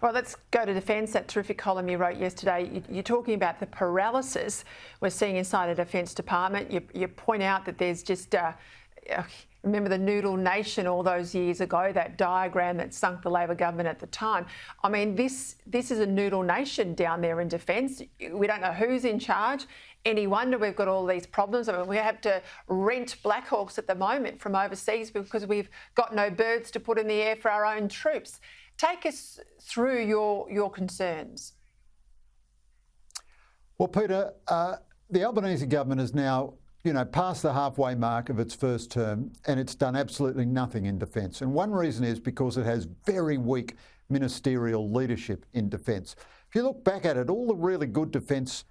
Well, let's go to defence. That terrific column you wrote yesterday, you're talking about the paralysis we're seeing inside the Defence Department. You point out that there's just, remember the noodle nation all those years ago, that diagram that sunk the Labor government at the time. I mean, this is a noodle nation down there in defence. We don't know who's in charge. Any wonder we've got all these problems? I mean, we have to rent Black Hawks at the moment from overseas because we've got no birds to put in the air for our own troops. Take us through your concerns. Well, Peter, the Albanese government is now, past the halfway mark of its first term, and it's done absolutely nothing in defence. And one reason is because it has very weak ministerial leadership in defence. If you look back at it, all the really good defence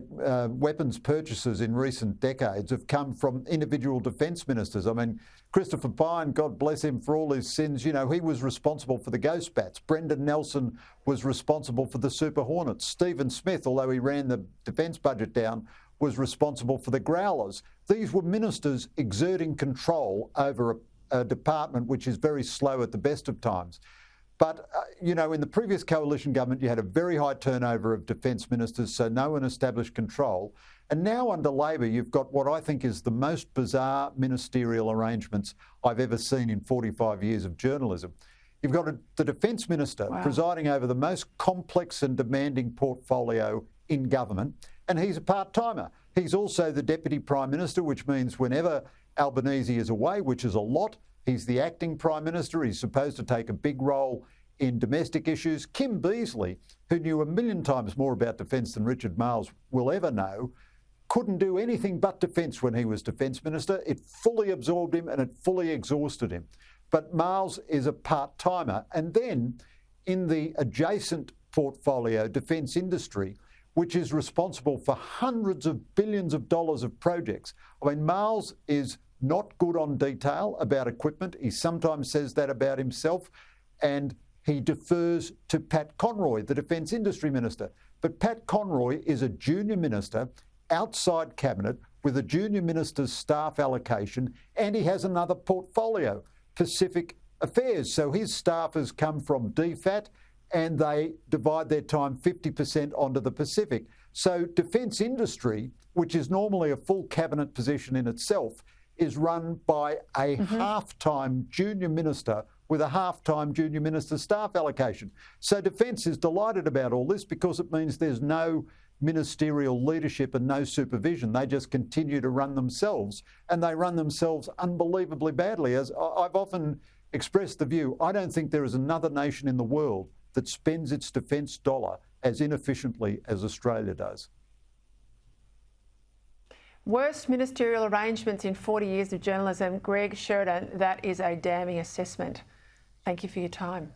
weapons purchases in recent decades have come from individual defence ministers. I mean, Christopher Pyne, God bless him for all his sins, he was responsible for the Ghost Bats. Brendan Nelson was responsible for the Super Hornets. Stephen Smith, although he ran the defence budget down, was responsible for the Growlers. These were ministers exerting control over a department which is very slow at the best of times. But, in the previous coalition government, you had a very high turnover of defence ministers, so no one established control. And now under Labor, you've got what I think is the most bizarre ministerial arrangements I've ever seen in 45 years of journalism. You've got the Defence Minister presiding over the most complex and demanding portfolio in government, and he's a part-timer. He's also the Deputy Prime Minister, which means whenever Albanese is away, which is a lot, he's the acting Prime Minister. He's supposed to take a big role in domestic issues. Kim Beazley, who knew a million times more about defence than Richard Marles will ever know, couldn't do anything but defence when he was Defence Minister. It fully absorbed him and it fully exhausted him. But Marles is a part-timer. And then in the adjacent portfolio, defence industry, which is responsible for hundreds of billions of dollars of projects. I mean, Marles is not good on detail about equipment. He sometimes says that about himself, and he defers to Pat Conroy, the Defence Industry Minister. But Pat Conroy is a junior minister outside Cabinet with a junior minister's staff allocation, and he has another portfolio, Pacific Affairs. So his staffers come from DFAT, and they divide their time 50% onto the Pacific. So defence industry, which is normally a full Cabinet position in itself, is run by a half-time junior minister with a half-time junior minister's staff allocation. So Defence is delighted about all this because it means there's no ministerial leadership and no supervision. They just continue to run themselves, and they run themselves unbelievably badly. As I've often expressed the view, I don't think there is another nation in the world that spends its defence dollar as inefficiently as Australia does. Worst ministerial arrangements in 40 years of journalism. Greg Sheridan, that is a damning assessment. Thank you for your time.